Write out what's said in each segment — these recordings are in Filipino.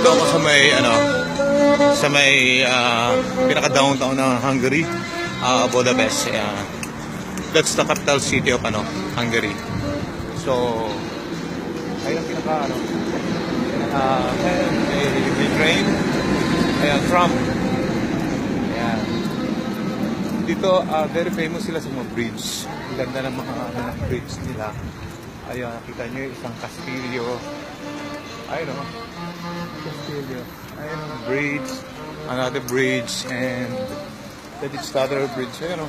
Nandito ako sa may pinaka-downtown ng Hungary, Budapest. Ayan. That's the capital city of Hungary. So, ayun ang Ukraine. Ayan, Trump. Ayan. Dito, very famous sila sa mga bridge. Ang ganda ng mga bridge nila. Ayun, nakita nyo isang kastilyo. Ayun o. Castillo. Ayun o. Bridge. Another bridge. And that is the other bridge. Ayun o.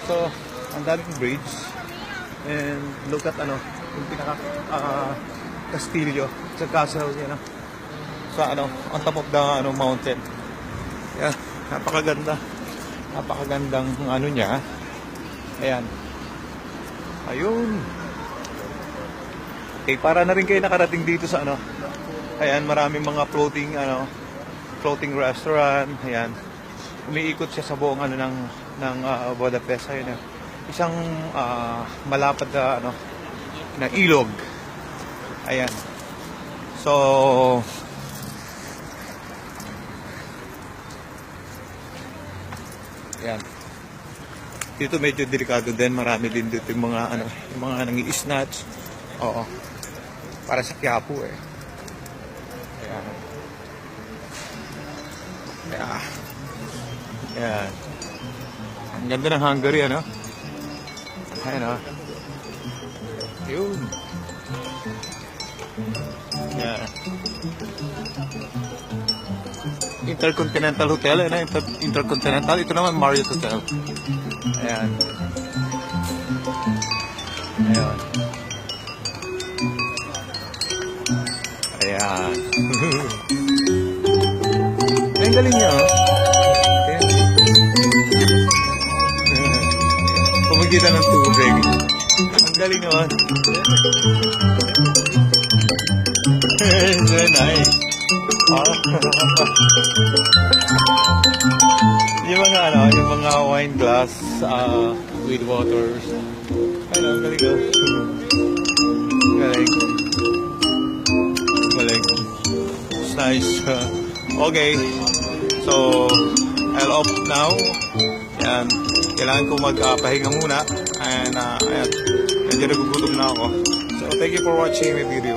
So, ang daming bridge. And look at yung pinaka kastilyo sa castle, sa on top of the mountain. Yeah, napakaganda. Napakagandang niya. Ayan. Ayun. Okay, para na rin kayo nakarating dito sa Ayan, maraming mga floating restaurant. Ayan. Umiikot siya sa buong ng Budapest. Ayun. Isang malapad na ilog. Ayan. So, ayan. Dito medyo delikado din. Marami din dito yung mga nangi-snatch. Oo. Para sa Quiapo eh. Ayan. Ayan. Ayan. Ang ganda ng Hungary, Ayan, Yun. Yeah. Intercontinental Hotel, Intercontinental. Ito naman Marriott Hotel. Ayan. Ayan. Ayan. Ang galing niya, Ayan. Pumagitan ng tubig. Ang galing naman. Very nice. Yung mga wine glass with waters. Ang galing ko. Galing. Galing. It's nice. Okay. So, I'll off now. Yan. Kailangan ko magpahinga muna. And, ayan. Medyo nagugutom na ako. So, thank you for watching my video.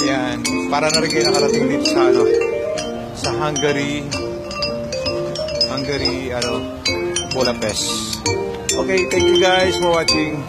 Ayan. Para na rin kayo nakarating dito sa Hungary, Budapest. Okay, thank you guys for watching.